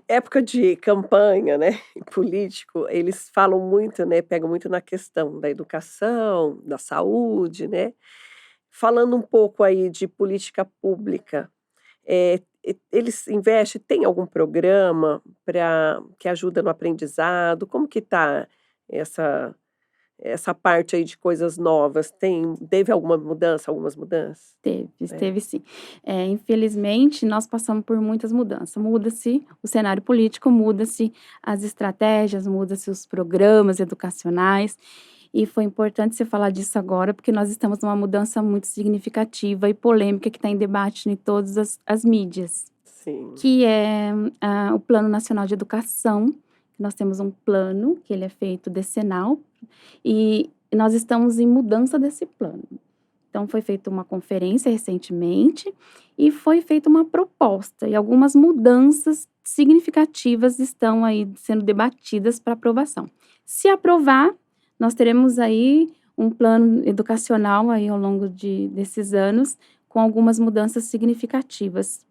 época de campanha, né, e político, eles falam muito, né, pegam muito na questão da educação, da saúde, né. Falando um pouco aí de política pública, eles investem tem algum programa para que ajuda no aprendizado? Como que tá essa essa parte aí de coisas novas? Teve alguma mudança, algumas mudanças? Teve, É. teve sim. Infelizmente, nós passamos por muitas mudanças. Muda-se o cenário político, muda-se as estratégias, muda-se os programas educacionais, e foi importante você falar disso agora, porque nós estamos numa mudança muito significativa e polêmica que está em debate em todas as mídias, Sim. que é, o Plano Nacional de Educação. Nós temos um plano, que ele é feito decenal, e nós estamos em mudança desse plano. Então, foi feita uma conferência recentemente e foi feita uma proposta, e algumas mudanças significativas estão aí sendo debatidas para aprovação. Se aprovar, nós teremos aí um plano educacional aí ao longo desses anos, com algumas mudanças significativas,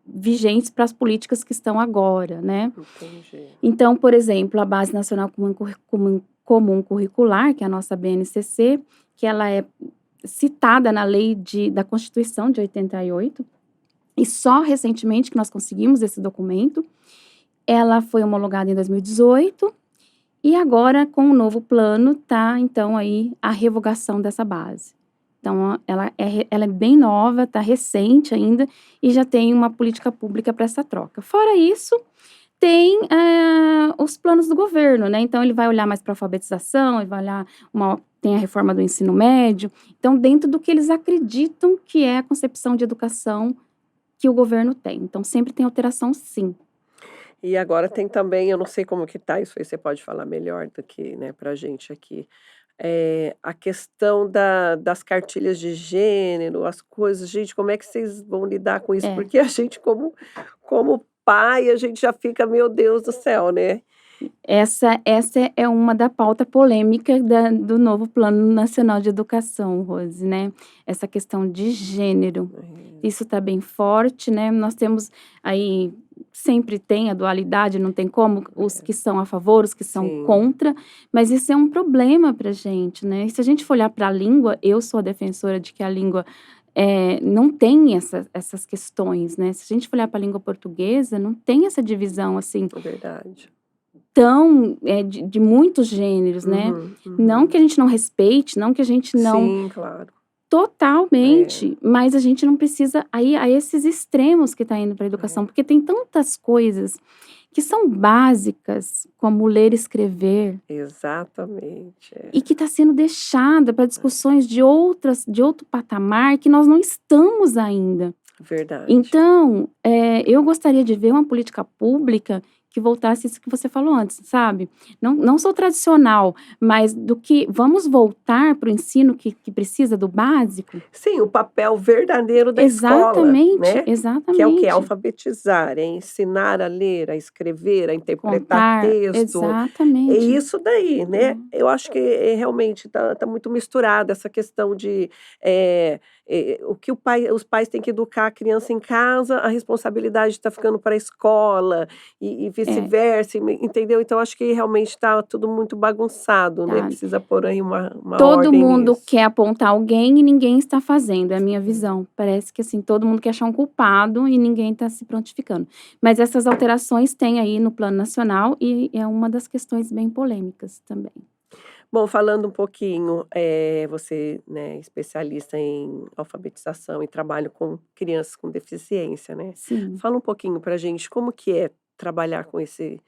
vigentes para as políticas que estão agora, né. Entendi. Então, por exemplo, a Base Nacional Comum Curricular, que é a nossa BNCC, que ela é citada na lei da Constituição de 88, e só recentemente que nós conseguimos esse documento. Ela foi homologada em 2018, e agora com o novo plano tá, então, aí a revogação dessa base. Então ela é bem nova, tá recente ainda, e já tem uma política pública para essa troca. Fora isso, tem, os planos do governo, né, então ele vai olhar mais para alfabetização, ele vai olhar tem a reforma do ensino médio, então dentro do que eles acreditam que é a concepção de educação que o governo tem, então sempre tem alteração sim. E agora tem também, eu não sei como que tá isso aí, você pode falar melhor do que, né, pra gente aqui, a questão das cartilhas de gênero, as coisas, gente, como é que vocês vão lidar com isso? É. Porque a gente como pai, a gente já fica: "Meu Deus do céu", né. Essa é uma da pauta polêmica do novo Plano Nacional de Educação, Rose, né, essa questão de gênero. É. Isso está bem forte, né, nós temos aí sempre tem a dualidade, não tem como, os É. que são a favor, os que são Sim. contra, mas isso é um problema pra gente, né, e se a gente for olhar pra língua, eu sou a defensora de que a língua, não tem essas questões, né, se a gente for olhar pra língua portuguesa, não tem essa divisão, assim É verdade. tão, de muitos gêneros, né. Uhum, Não que uhum. a gente não respeite, não que a gente não Sim, claro. É. totalmente, mas a gente não precisa ir a esses extremos que tá indo pra educação, É. porque tem tantas coisas que são básicas, como ler e escrever Exatamente, e é. que tá sendo deixada pra É. discussões de outro patamar que nós não estamos ainda. Verdade. Então, eu gostaria de ver uma política pública que voltasse isso que você falou antes, sabe. Não sou tradicional, mas do que vamos voltar para o ensino que precisa do básico? Sim, o papel verdadeiro da escola, Exatamente, né, que é o quê? exatamente. Alfabetizar, é ensinar a ler, a escrever, a interpretar Contar, texto, é exatamente. isso daí, né. Hum. Eu acho que, realmente tá muito misturada essa questão de, o que os pais têm que educar a criança em casa, a responsabilidade tá ficando para a escola e É. vice-versa, entendeu. Então acho que realmente tá tudo muito bagunçado, né, Tá. precisa pôr aí uma Todo ordem mundo nisso. quer apontar alguém e ninguém está fazendo, é a minha visão. Parece que, assim, todo mundo quer achar um culpado e ninguém está se prontificando. Mas essas alterações têm aí no plano nacional e é uma das questões bem polêmicas também. Bom, falando um pouquinho, você, né, especialista em alfabetização e trabalho com crianças com deficiência, né. Sim. Fala um pouquinho pra gente como que é trabalhar com esse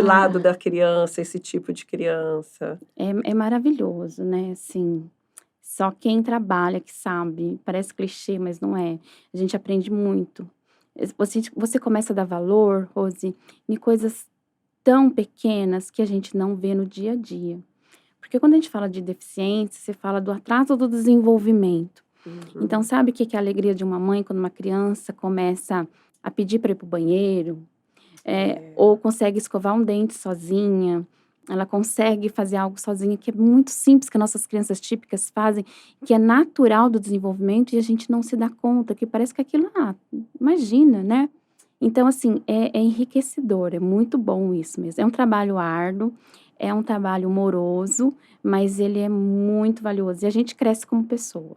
lado Ah, da criança, esse tipo de criança? é maravilhoso, né, assim, só quem trabalha que sabe, parece clichê, mas não é. A gente aprende muito. Você começa a dar valor, Rose, em coisas tão pequenas que a gente não vê no dia a dia. Porque quando a gente fala de deficiência, você fala do atraso do desenvolvimento. Então Uhum. sabe o que que é a alegria de uma mãe quando uma criança começa a pedir para ir para o banheiro, É. ou consegue escovar um dente sozinha, ela consegue fazer algo sozinha que é muito simples, que nossas crianças típicas fazem, que é natural do desenvolvimento e a gente não se dá conta, que parece que aquilo, imagina, né. Então, assim, é enriquecedor, é muito bom isso mesmo. É um trabalho árduo, é um trabalho moroso, mas ele é muito valioso e a gente cresce como pessoa.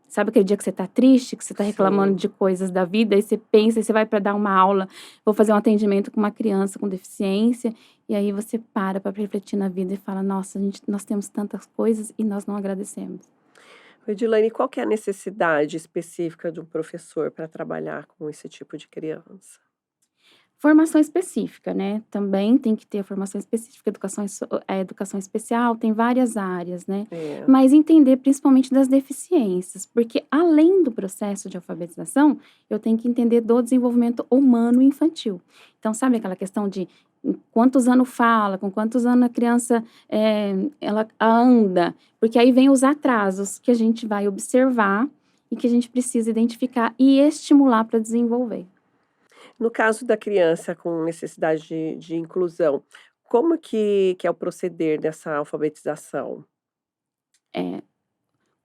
Sabe aquele dia que você tá triste, que você tá reclamando Sim. de coisas da vida, aí você pensa, e você vai para dar uma aula, vou fazer um atendimento com uma criança com deficiência, e aí você para refletir na vida e fala: "Nossa, nós temos tantas coisas e nós não agradecemos". Edilane, qual que é a necessidade específica de um professor para trabalhar com esse tipo de criança? Formação específica, né, também tem que ter a formação específica, educação especial, tem várias áreas, né, É, mas entender principalmente das deficiências, porque além do processo de alfabetização, eu tenho que entender do desenvolvimento humano e infantil. Então, sabe aquela questão de quantos anos fala, com quantos anos a criança, ela anda, porque aí vem os atrasos que a gente vai observar e que a gente precisa identificar e estimular para desenvolver. no caso da criança com necessidade de inclusão, como que é o proceder dessa alfabetização? É.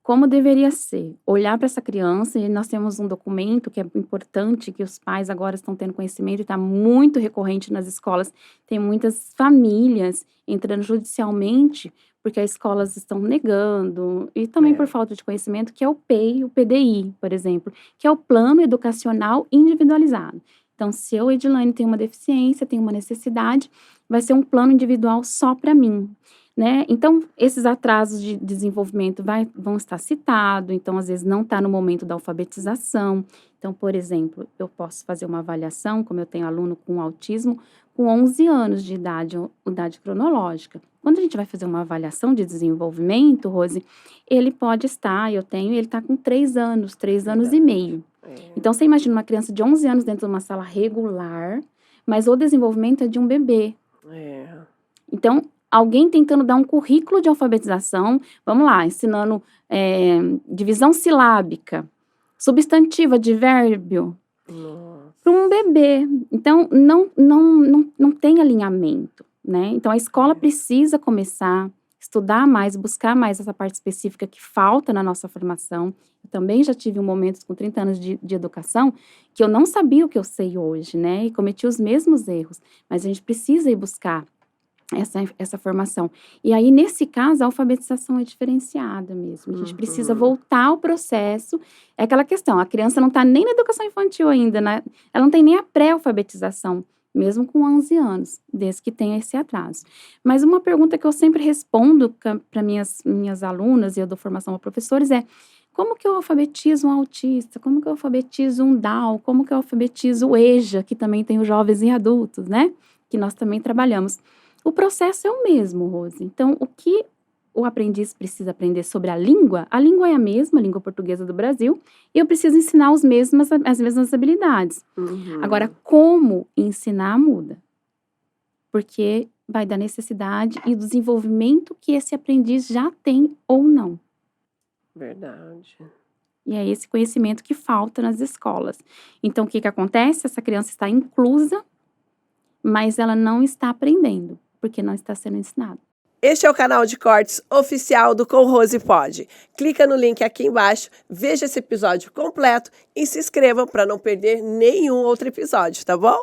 Como deveria ser? Olhar para essa criança e nós temos um documento que é importante, que os pais agora estão tendo conhecimento e está muito recorrente nas escolas. Tem muitas famílias entrando judicialmente, porque as escolas estão negando, e também por É. falta de conhecimento, que é o PEI, o PDI, por exemplo, que é o Plano Educacional Individualizado. Então, se eu, Edilane, tenho uma deficiência, tenho uma necessidade, vai ser um plano individual só para mim. Né, então esses atrasos de desenvolvimento vão estar citados, então às vezes não está no momento da alfabetização. Então, por exemplo, eu posso fazer uma avaliação, como eu tenho aluno com autismo, com 11 anos de idade, idade cronológica. Quando a gente vai fazer uma avaliação de desenvolvimento, Rose, ele pode estar, ele está com 3 anos, 3 anos e Verdade. meio. É, Então você imagina uma criança de 11 anos dentro de uma sala regular, mas o desenvolvimento é de um bebê. é. Então, alguém tentando dar um currículo de alfabetização, vamos lá, ensinando, divisão silábica, substantivo, advérbio, para Nossa. um bebê. Então, não tem alinhamento, né. Então a escola É. precisa começar a estudar mais, buscar mais essa parte específica que falta na nossa formação. Eu também já tive um momento com 30 anos de educação, que eu não sabia o que eu sei hoje, né, e cometi os mesmos erros, mas a gente precisa ir buscar essa formação. E aí, nesse caso, a alfabetização é diferenciada mesmo, a gente precisa Uhum. voltar ao processo, é aquela questão, a criança não está nem na educação infantil ainda, né, ela não tem nem a pré-alfabetização, mesmo com 11 anos, desde que tenha esse atraso. Mas uma pergunta que eu sempre respondo para minhas alunas, e eu dou formação a professores, é: como que eu alfabetizo um autista? Como que eu alfabetizo um Down? Como que eu alfabetizo o EJA, que também tem os jovens e adultos, né, que nós também trabalhamos. O processo é o mesmo, Rose. Então, o que o aprendiz precisa aprender sobre a língua é a mesma, a língua portuguesa do Brasil, e eu preciso ensinar as mesmas habilidades. Agora, Uhum. como ensinar muda, porque vai da necessidade e do desenvolvimento que esse aprendiz já tem ou não. Verdade. E é esse conhecimento que falta nas escolas. Então, o que que acontece? Essa criança está inclusa, mas ela não está aprendendo, porque não está sendo ensinado. Este é o canal de cortes oficial do Com Rose Pod. Clica no link aqui embaixo, veja esse episódio completo e se inscreva para não perder nenhum outro episódio, tá bom?